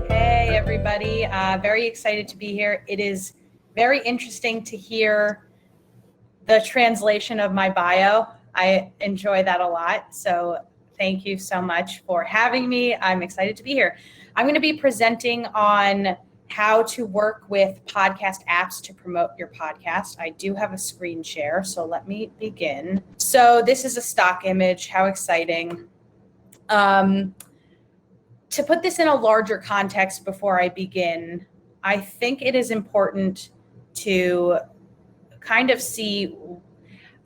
Hey, everybody. Very excited to be here. It is very interesting to hear the translation of my bio. I enjoy that a lot. So thank you so much for having me. I'm excited to be here. I'm going to be presenting on how to work with podcast apps to promote your podcast. I do have a screen share, so let me begin. So this is a stock image. How exciting. To put this in a larger context before I begin, I think it is important to kind of see,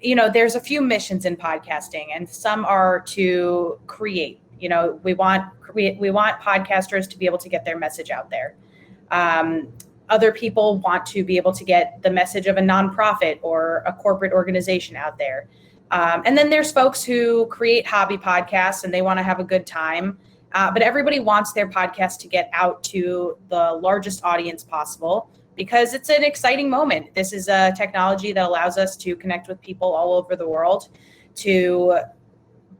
there's a few missions in podcasting, and some are to create. We want podcasters to be able to get their message out there. Other people want to be able to get the message of a nonprofit or a corporate organization out there. And then there's folks who create hobby podcasts and they want to have a good time. But everybody wants their podcast to get out to the largest audience possible because it's an exciting moment. This is a technology that allows us to connect with people all over the world, to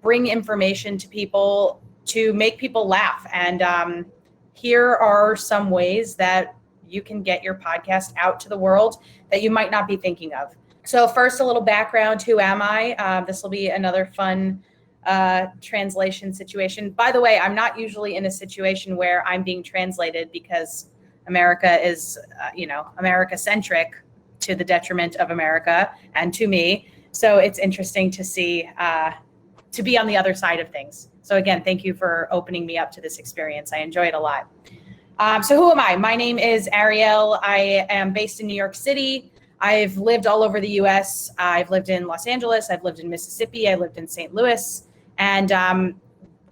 bring information to people, to make people laugh. And here are some ways that you can get your podcast out to the world that you might not be thinking of. So first, a little background. Who am I? This will be another fun translation situation. By the way, I'm not usually in a situation where I'm being translated because America is, America-centric to the detriment of America and to me. So it's interesting to see, to be on the other side of things. So again, thank you for opening me up to this experience. I enjoy it a lot. So who am I? My name is Arielle. I am based in New York City. I've lived all over the US. I've lived in Los Angeles. I've lived in Mississippi. I lived in St. Louis. And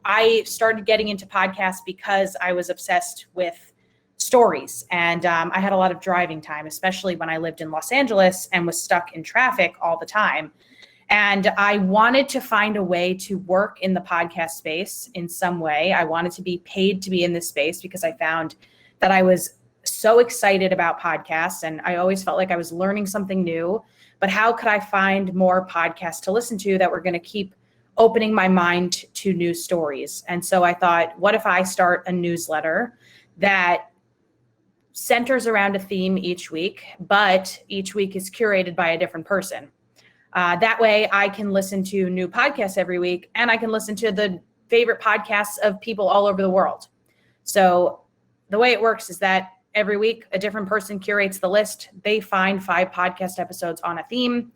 I started getting into podcasts because I was obsessed with stories. And I had a lot of driving time, especially when I lived in Los Angeles and was stuck in traffic all the time. And I wanted to find a way to work in the podcast space in some way. I wanted to be paid to be in this space because I found that I was so excited about podcasts and I always felt like I was learning something new. But how could I find more podcasts to listen to that were going to keep opening my mind to new stories? And so I thought, what if I start a newsletter that centers around a theme each week, but each week is curated by a different person. That way I can listen to new podcasts every week and I can listen to the favorite podcasts of people all over the world. So the way it works is that every week a different person curates the list. They find 5 podcast episodes on a theme.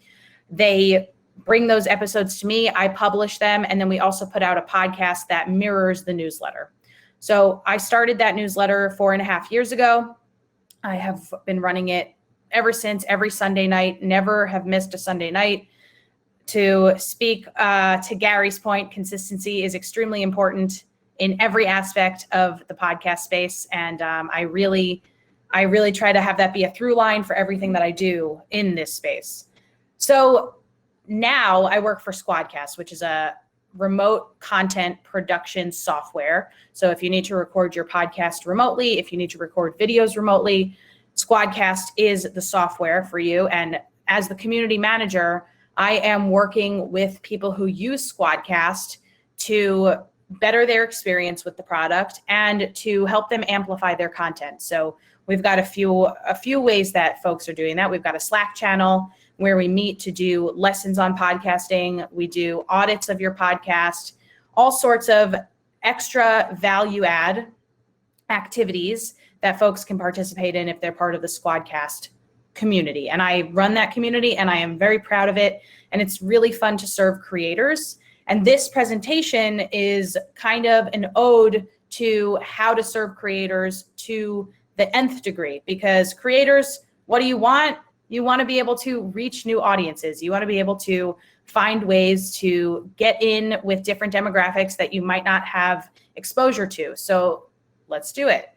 They bring those episodes to me. I publish them. And then we also put out a podcast that mirrors the newsletter. So I started that newsletter 4.5 years ago. I have been running it ever since, every Sunday night, never have missed a Sunday night. To speak to Gary's point, consistency is extremely important in every aspect of the podcast space. And I really try to have that be a through line for everything that I do in this space. So now I work for Squadcast, which is a remote content production software. So if you need to record your podcast remotely, if you need to record videos remotely, Squadcast is the software for you. And as the community manager, I am working with people who use Squadcast to better their experience with the product and to help them amplify their content. So we've got a few ways that folks are doing that. We've got a Slack channel where we meet to do lessons on podcasting. We do audits of your podcast, all sorts of extra value add activities that folks can participate in if they're part of the Squadcast community. And I run that community and I am very proud of it. And it's really fun to serve creators. And this presentation is kind of an ode to how to serve creators to the nth degree, because creators, what do you want? You want to be able to reach new audiences. You want to be able to find ways to get in with different demographics that you might not have exposure to. So let's do it.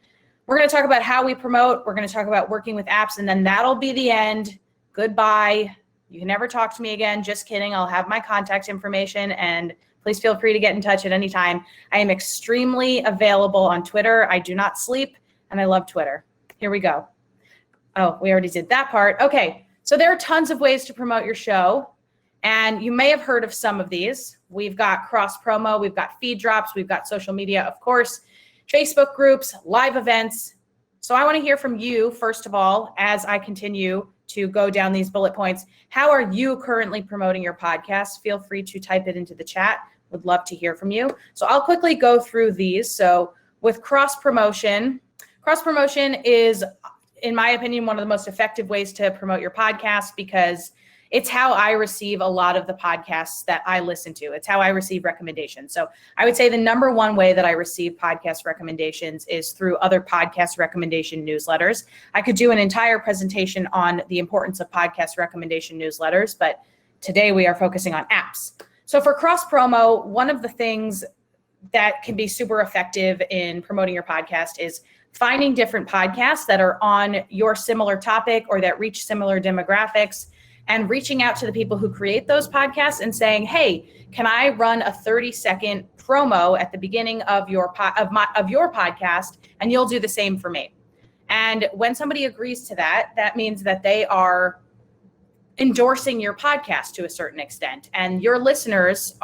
We're going to talk about how we promote. We're going to talk about working with apps, and then that'll be the end. Goodbye. You can never talk to me again. Just kidding. I'll have my contact information, and please feel free to get in touch at any time. I am extremely available on Twitter. I do not sleep, and I love Twitter. Here we go. Oh, we already did that part. Okay, so there are tons of ways to promote your show. And you may have heard of some of these. We've got cross promo, we've got feed drops, we've got social media, of course, Facebook groups, live events. So I want to hear from you, first of all, as I continue to go down these bullet points. How are you currently promoting your podcast? Feel free to type it into the chat. Would love to hear from you. So I'll quickly go through these. So with cross promotion is, in my opinion, one of the most effective ways to promote your podcast, because it's how I receive a lot of the podcasts that I listen to. It's how I receive recommendations. So I would say the number one way that I receive podcast recommendations is through other podcast recommendation newsletters. I could do an entire presentation on the importance of podcast recommendation newsletters, but today we are focusing on apps. So for cross promo, one of the things that can be super effective in promoting your podcast is finding different podcasts that are on your similar topic or that reach similar demographics, and reaching out to the people who create those podcasts and saying, hey, can I run a 30-second promo at the beginning of your podcast, and you'll do the same for me. And when somebody agrees to that, that means that they are endorsing your podcast to a certain extent, and your listeners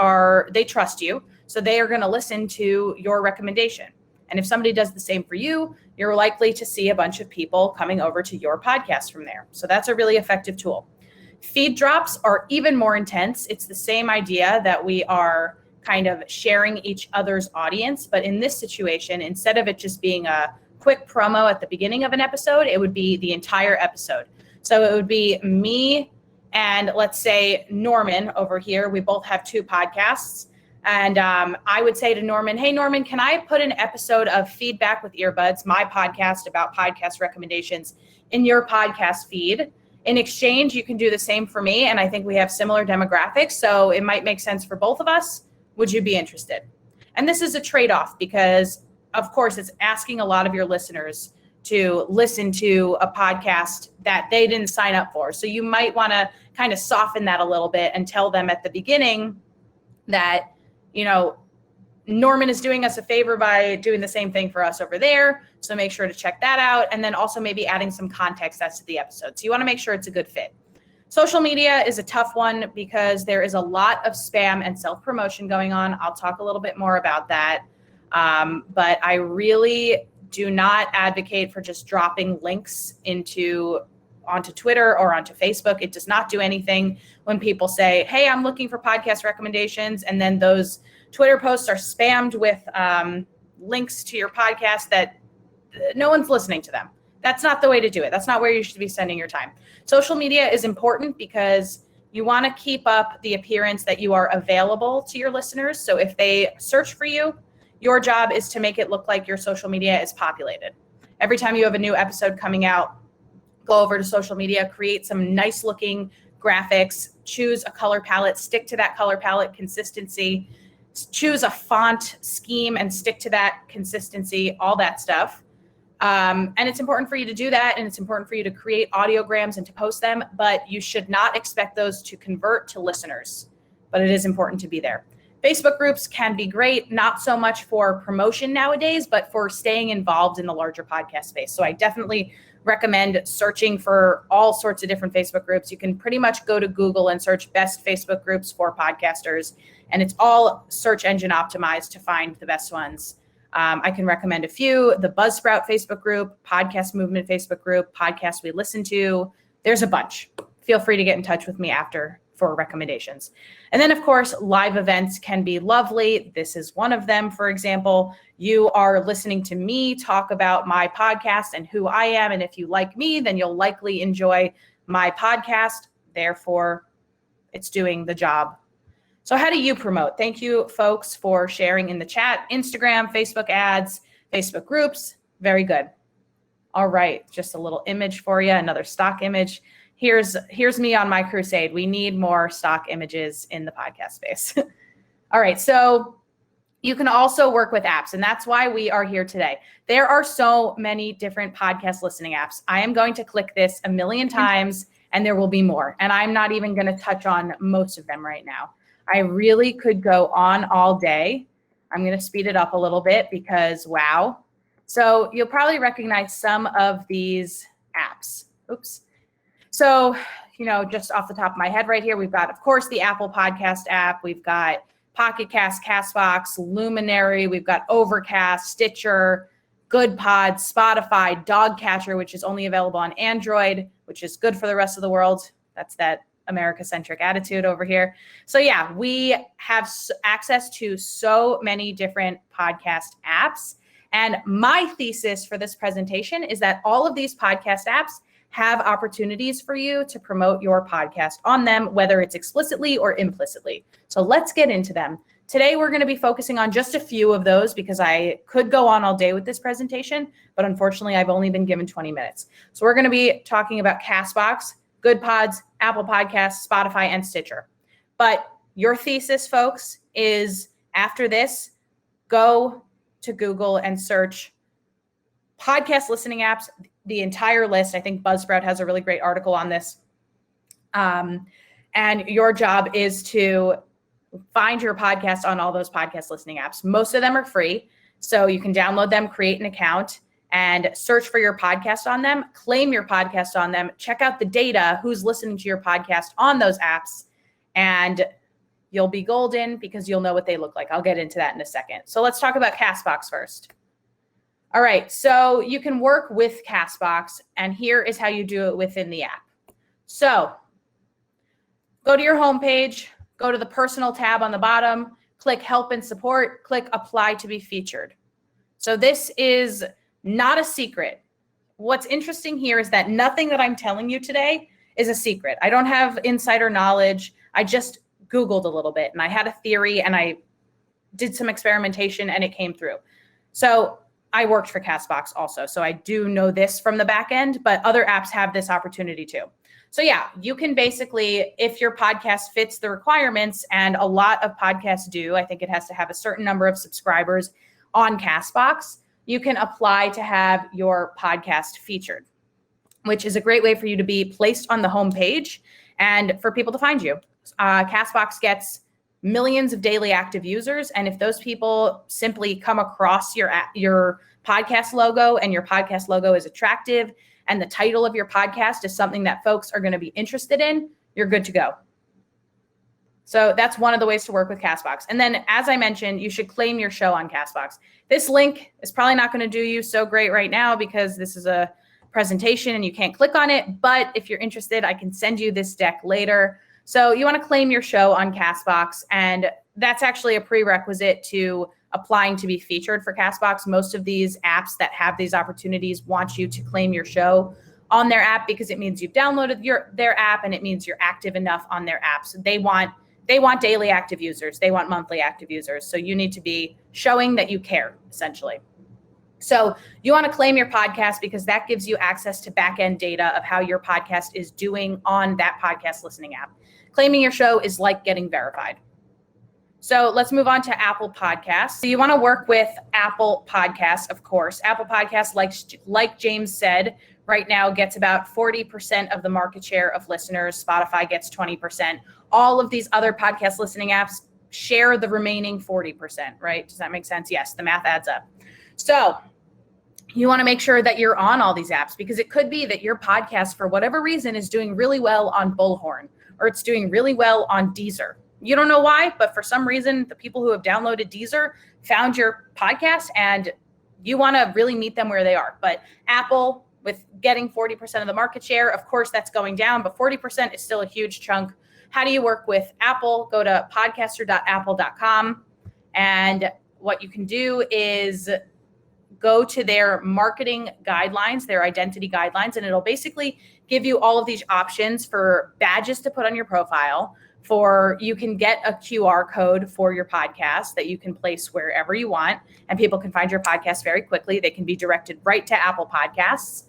they trust you, so they are going to listen to your recommendation. And if somebody does the same for you, you're likely to see a bunch of people coming over to your podcast from there. So that's a really effective tool. Feed drops are even more intense. It's the same idea that we are kind of sharing each other's audience, but in this situation, instead of it just being a quick promo at the beginning of an episode, it would be the entire episode. So it would be me and, let's say, Norman over here. We both have 2 podcasts. And I would say to Norman, hey, Norman, can I put an episode of Feedback with Earbuds, my podcast about podcast recommendations, in your podcast feed? In exchange, you can do the same for me. And I think we have similar demographics, so it might make sense for both of us. Would you be interested? And this is a trade-off because, of course, it's asking a lot of your listeners to listen to a podcast that they didn't sign up for. So you might want to kind of soften that a little bit and tell them at the beginning that, Norman is doing us a favor by doing the same thing for us over there. So make sure to check that out. And then also maybe adding some context as to the episode. So you want to make sure it's a good fit. Social media is a tough one because there is a lot of spam and self-promotion going on. I'll talk a little bit more about that. But I really do not advocate for just dropping links onto Twitter or onto Facebook. It does not do anything when people say, hey, I'm looking for podcast recommendations, and then those Twitter posts are spammed with links to your podcast that no one's listening to them. That's not the way to do it. That's not where you should be spending your time. Social media is important because you want to keep up the appearance that you are available to your listeners. So if they search for you, your job is to make it look like your social media is populated. Every time you have a new episode coming out, go over to social media, create some nice looking graphics, choose a color palette, stick to that color palette consistency, choose a font scheme and stick to that consistency, all that stuff. And it's important for you to do that. And it's important for you to create audiograms and to post them, but you should not expect those to convert to listeners, but it is important to be there. Facebook groups can be great, not so much for promotion nowadays, but for staying involved in the larger podcast space. So I definitely recommend searching for all sorts of different Facebook groups. You can pretty much go to Google and search best Facebook groups for podcasters, and it's all search engine optimized to find the best ones. I can recommend a few: the Buzzsprout Facebook group, Podcast Movement Facebook group, Podcasts We Listen To. There's a bunch. Feel free to get in touch with me after for recommendations. And then, of course, live events can be lovely. This is one of them. For example, you are listening to me talk about my podcast and who I am. And if you like me, then you'll likely enjoy my podcast. Therefore, it's doing the job. So how do you promote? Thank you, folks, for sharing in the chat. Instagram, Facebook ads, Facebook groups. Very good. All right, just a little image for you, another stock image. Here's me on my crusade. We need more stock images in the podcast space. All right, so you can also work with apps, and that's why we are here today. There are so many different podcast listening apps. I am going to click this a million times, and there will be more. And I'm not even going to touch on most of them right now. I really could go on all day. I'm going to speed it up a little bit because, wow. So you'll probably recognize some of these apps. Oops. So just off the top of my head right here, we've got, of course, the Apple Podcast app. We've got Pocket Cast, Castbox, Luminary. We've got Overcast, Stitcher, Good Pod, Spotify, Dogcatcher, which is only available on Android, which is good for the rest of the world. That's that America-centric attitude over here. So yeah, we have access to so many different podcast apps. And my thesis for this presentation is that all of these podcast apps have opportunities for you to promote your podcast on them, whether it's explicitly or implicitly. So let's get into them. Today, we're going to be focusing on just a few of those because I could go on all day with this presentation, but unfortunately, I've only been given 20 minutes. So we're going to be talking about Castbox, Good Pods, Apple Podcasts, Spotify, and Stitcher. But your thesis, folks, is after this, go to Google and search podcast listening apps, the entire list. I think Buzzsprout has a really great article on this. And your job is to find your podcast on all those podcast listening apps. Most of them are free, so you can download them, create an account, and search for your podcast on them, claim your podcast on them, check out the data, who's listening to your podcast on those apps, and you'll be golden because you'll know what they look like. I'll get into that in a second. So let's talk about Castbox first. All right, so you can work with Castbox, and here is how you do it within the app. So go to your homepage, go to the personal tab on the bottom, click help and support, click apply to be featured. So this is not a secret. What's interesting here is that nothing that I'm telling you today is a secret. I don't have insider knowledge. I just Googled a little bit and I had a theory and I did some experimentation and it came through. So I worked for Castbox also. So I do know this from the back end, but other apps have this opportunity too. So yeah, you can basically, if your podcast fits the requirements, and a lot of podcasts do, I think it has to have a certain number of subscribers on Castbox, you can apply to have your podcast featured, which is a great way for you to be placed on the homepage and for people to find you. Castbox gets millions of daily active users. And if those people simply come across your podcast logo and your podcast logo is attractive and the title of your podcast is something that folks are going to be interested in, you're good to go. So that's one of the ways to work with Castbox. And then, as I mentioned, you should claim your show on Castbox. This link is probably not going to do you so great right now because this is a presentation and you can't click on it. But if you're interested, I can send you this deck later. So you want to claim your show on Castbox, and that's actually a prerequisite to applying to be featured for Castbox. Most of these apps that have these opportunities want you to claim your show on their app because it means you've downloaded their app and it means you're active enough on their app. So they want daily active users. They want monthly active users. So you need to be showing that you care, essentially. So you want to claim your podcast because that gives you access to back-end data of how your podcast is doing on that podcast listening app. Claiming your show is like getting verified. So let's move on to Apple Podcasts. So you want to work with Apple Podcasts, of course. Apple Podcasts, like James said, right now gets about 40% of the market share of listeners. Spotify gets 20%. All of these other podcast listening apps share the remaining 40%, right? Does that make sense? Yes, the math adds up. So you want to make sure that you're on all these apps because it could be that your podcast, for whatever reason, is doing really well on Bullhorn or it's doing really well on Deezer. You don't know why, but for some reason, the people who have downloaded Deezer found your podcast and you want to really meet them where they are. But Apple, with getting 40% of the market share, of course, that's going down, but 40% is still a huge chunk. How do you work with Apple? Go to podcaster.apple.com. And what you can do is go to their marketing guidelines, their identity guidelines, and it'll basically give you all of these options for badges to put on your profile. You can get a QR code for your podcast that you can place wherever you want, and people can find your podcast very quickly. They can be directed right to Apple Podcasts.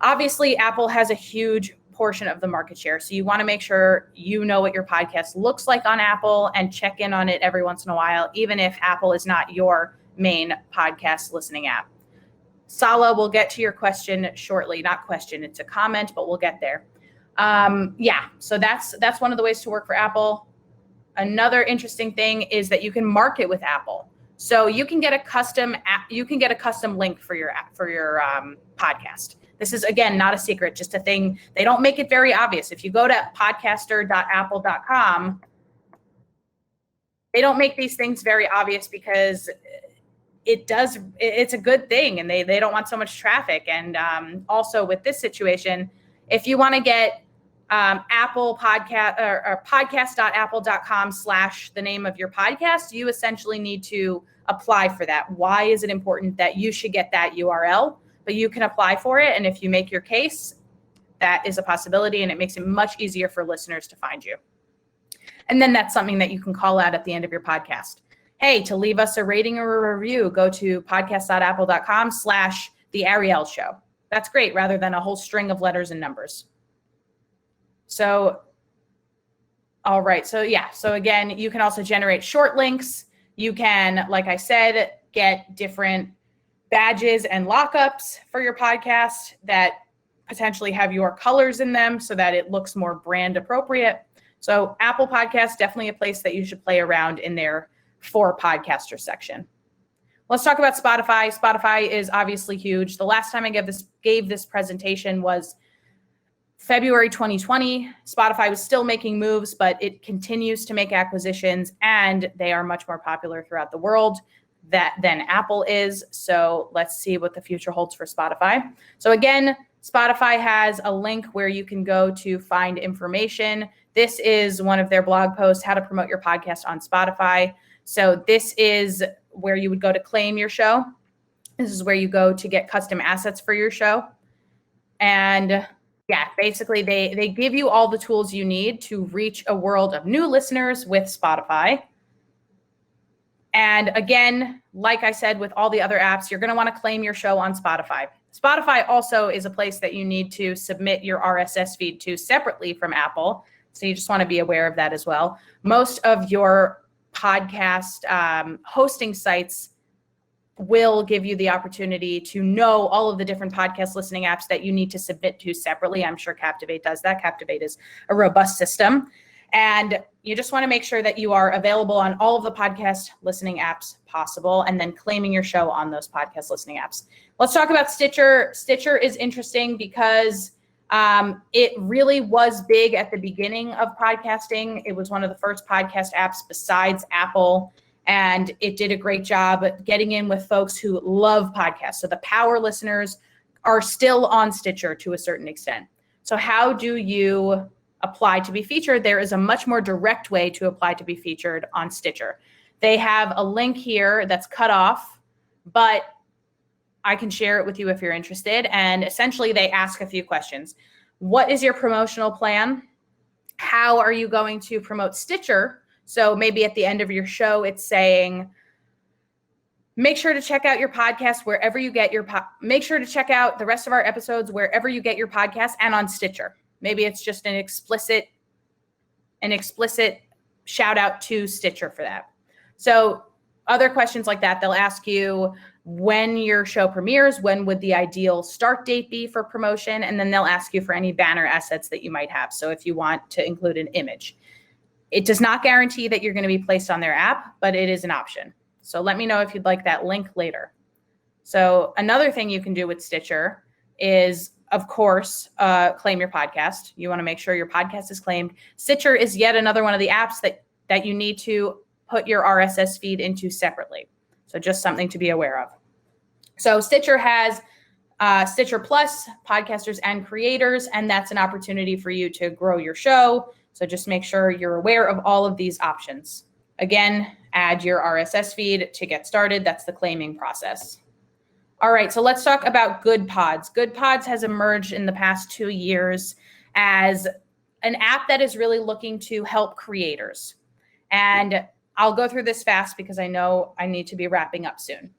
Obviously, Apple has a huge portion of the market share, so you want to make sure you know what your podcast looks like on Apple and check in on it every once in a while, even if Apple is not your main podcast listening app. Sala, we'll get to your question shortly. Not question, it's a comment, but we'll get there. So that's one of the ways to work for Apple. Another interesting thing is that you can market with Apple. So you can get a custom link for your podcast. This is, again, not a secret, just a thing. They don't make it very obvious. If you go to podcaster.apple.com, they don't make these things very obvious because it's a good thing, and they don't want so much traffic. And also with this situation, if you want to get Apple podcast or podcast.apple.com / the name of your podcast, you essentially need to apply for that. Why is it important that you should get that URL? But you can apply for it. And if you make your case, that is a possibility, and it makes it much easier for listeners to find you. And then that's something that you can call out at the end of your podcast. Hey, to leave us a rating or a review, go to podcast.apple.com / the Arielle Show. That's great, rather than a whole string of letters and numbers. So, all right. So yeah. So again, you can also generate short links. You can, like I said, get different badges and lockups for your podcast that potentially have your colors in them so that it looks more brand appropriate. So Apple Podcasts, definitely a place that you should play around in their For Podcasters section. Let's talk about Spotify. Spotify is obviously huge. The last time I gave this presentation was February 2020. Spotify was still making moves, but it continues to make acquisitions, and they are much more popular throughout the world than Apple is. So let's see what the future holds for Spotify. So again, Spotify has a link where you can go to find information. This is one of their blog posts, how to promote your podcast on Spotify. So this is where you would go to claim your show. This is where you go to get custom assets for your show. And yeah, basically they give you all the tools you need to reach a world of new listeners with Spotify. And again, like I said, with all the other apps, you're going to want to claim your show on Spotify. Spotify also is a place that you need to submit your RSS feed to separately from Apple. So you just want to be aware of that as well. Most of your podcast hosting sites will give you the opportunity to know all of the different podcast listening apps that you need to submit to separately. I'm sure Captivate does that. Captivate is a robust system. And you just want to make sure that you are available on all of the podcast listening apps possible, and then claiming your show on those podcast listening apps. Let's talk about Stitcher. Stitcher is interesting because it really was big at the beginning of podcasting. It was one of the first podcast apps besides Apple, and it did a great job getting in with folks who love podcasts. So the power listeners are still on Stitcher to a certain extent. So how do you apply to be featured? There is a much more direct way to apply to be featured on Stitcher. They have a link here that's cut off, but I can share it with you if you're interested. And essentially they ask a few questions. What is your promotional plan? How are you going to promote Stitcher? So maybe at the end of your show, it's saying, make sure to check out your podcast wherever you get your make sure to check out the rest of our episodes wherever you get your podcast and on Stitcher. Maybe it's just an explicit shout out to Stitcher for that. So other questions like that, they'll ask you when your show premieres, when would the ideal start date be for promotion? And then they'll ask you for any banner assets that you might have. So if you want to include an image, it does not guarantee that you're going to be placed on their app, but it is an option. So let me know if you'd like that link later. So another thing you can do with Stitcher is, of course, claim your podcast. You want to make sure your podcast is claimed. Stitcher is yet another one of the apps that you need to put your RSS feed into separately. So just something to be aware of. So Stitcher has Stitcher Plus, podcasters and creators, and that's an opportunity for you to grow your show. So just make sure you're aware of all of these options. Again, add your RSS feed to get started. That's the claiming process. All right, so let's talk about Good Pods. Good Pods has emerged in the past 2 years as an app that is really looking to help creators. And I'll go through this fast because I know I need to be wrapping up soon.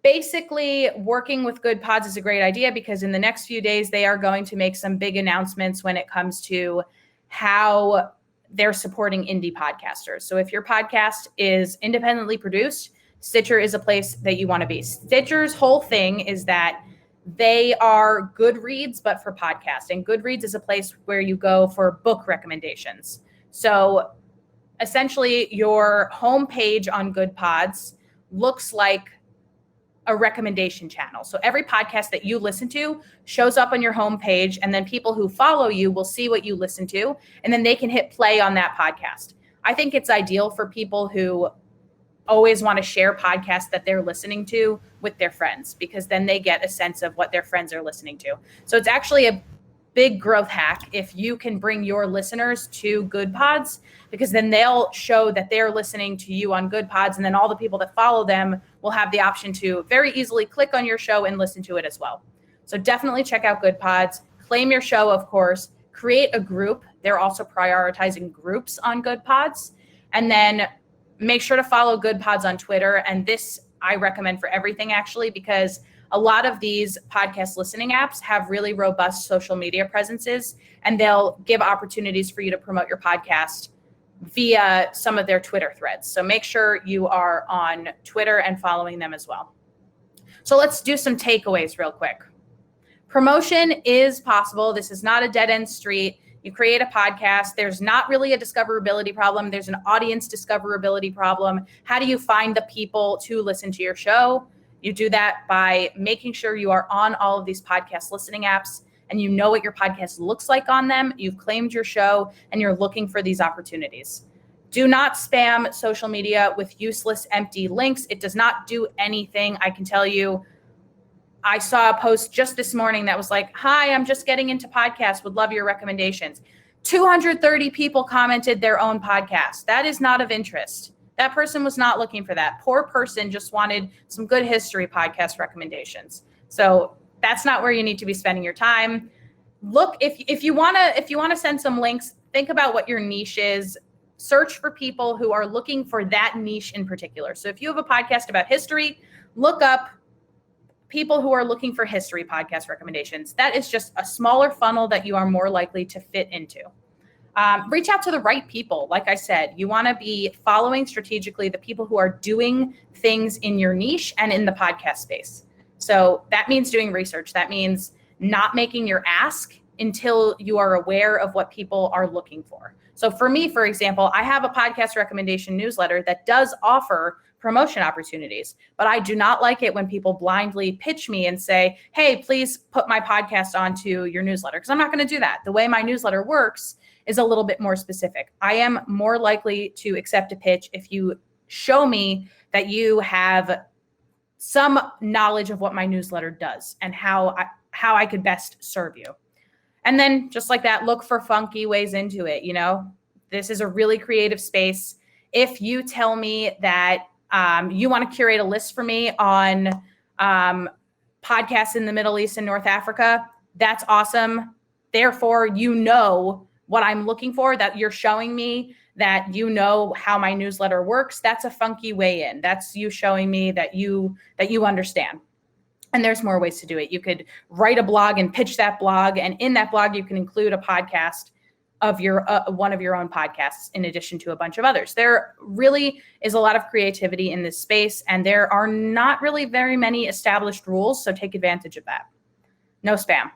Basically, working with Good Pods is a great idea because in the next few days, they are going to make some big announcements when it comes to how they're supporting indie podcasters. So if your podcast is independently produced, Stitcher is a place that you want to be. Stitcher's whole thing is that they are Goodreads, but for podcasting. Goodreads is a place where you go for book recommendations. So essentially your homepage on Good Pods looks like a recommendation channel. So every podcast that you listen to shows up on your homepage, and then people who follow you will see what you listen to, and then they can hit play on that podcast. I think it's ideal for people who always want to share podcasts that they're listening to with their friends, because then they get a sense of what their friends are listening to. So it's actually a big growth hack if you can bring your listeners to Good Pods, because then they'll show that they're listening to you on Good Pods, and then all the people that follow them will have the option to very easily click on your show and listen to it as well. So definitely check out Good Pods, claim your show, of course, create a group. They're also prioritizing groups on Good Pods, and then make sure to follow Good Pods on Twitter. And this I recommend for everything, actually, because a lot of these podcast listening apps have really robust social media presences, and they'll give opportunities for you to promote your podcast via some of their Twitter threads. So make sure you are on Twitter and following them as well. So let's do some takeaways real quick. Promotion is possible. This is not a dead-end street. You create a podcast. There's not really a discoverability problem. There's an audience discoverability problem. How do you find the people to listen to your show? You do that by making sure you are on all of these podcast listening apps, and you know what your podcast looks like on them. You've claimed your show, and you're looking for these opportunities. Do not spam social media with useless, empty links. It does not do anything. I can tell you, I saw a post just this morning that was like, "Hi, I'm just getting into podcasts. Would love your recommendations." 230 people commented their own podcast. That is not of interest. That person was not looking for that. Poor person just wanted some good history podcast recommendations. So that's not where you need to be spending your time. Look, if you want to send some links, think about what your niche is. Search for people who are looking for that niche in particular. So if you have a podcast about history, look up people who are looking for history podcast recommendations. That is just a smaller funnel that you are more likely to fit into. Reach out to the right people. Like I said, you want to be following strategically the people who are doing things in your niche and in the podcast space. So that means doing research. That means not making your ask until you are aware of what people are looking for. So for me, for example, I have a podcast recommendation newsletter that does offer promotion opportunities, but I do not like it when people blindly pitch me and say, "Hey, please put my podcast onto your newsletter," because I'm not going to do that. The way my newsletter works is a little bit more specific. I am more likely to accept a pitch if you show me that you have some knowledge of what my newsletter does and how I could best serve you. And then just like that, look for funky ways into it. You know, this is a really creative space. If you tell me that you want to curate a list for me on podcasts in the Middle East and North Africa, that's awesome. Therefore, you know what I'm looking for, that you're showing me that you know how my newsletter works. That's a funky way in. That's you showing me that you understand. And there's more ways to do it. You could write a blog and pitch that blog, and in that blog you can include a podcast of your one of your own podcasts in addition to a bunch of others. There really is a lot of creativity in this space, and there are not really very many established rules, so take advantage of that. No spam.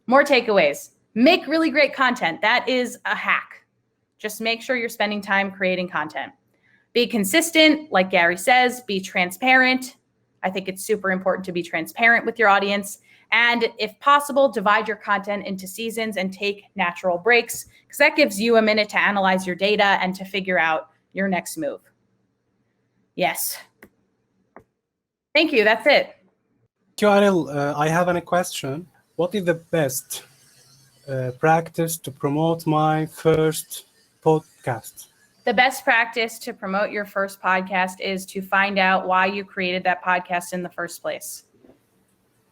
More takeaways. Make really great content. That is a hack. Just make sure you're spending time creating content. Be consistent, like Gary says, be transparent. I think it's super important to be transparent with your audience. And if possible, divide your content into seasons and take natural breaks, because that gives you a minute to analyze your data and to figure out your next move. Yes. Thank you. That's it. Thank you, Arielle. I have a question. What is the best practice to promote my first podcast? The best practice to promote your first podcast is to find out why you created that podcast in the first place.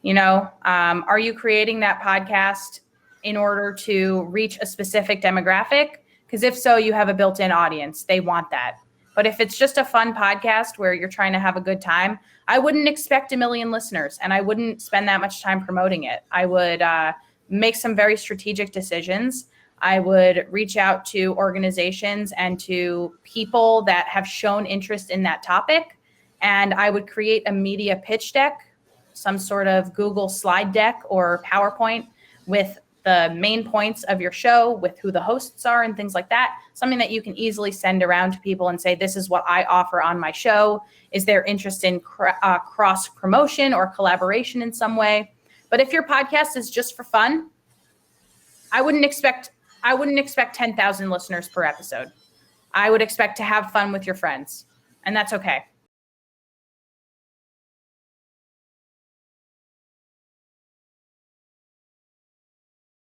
You know, are you creating that podcast in order to reach a specific demographic? Because if so, you have a built-in audience. They want that. But if it's just a fun podcast where you're trying to have a good time, I wouldn't expect 1 million listeners, and I wouldn't spend that much time promoting it. I would make some very strategic decisions. I would reach out to organizations and to people that have shown interest in that topic, and I would create a media pitch deck, some sort of Google slide deck or PowerPoint with the main points of your show with who the hosts are and things like that. Something that you can easily send around to people and say, this is what I offer on my show. Is there interest in cross promotion or collaboration in some way? But if your podcast is just for fun, I wouldn't expect 10,000 listeners per episode. I would expect to have fun with your friends, and that's okay.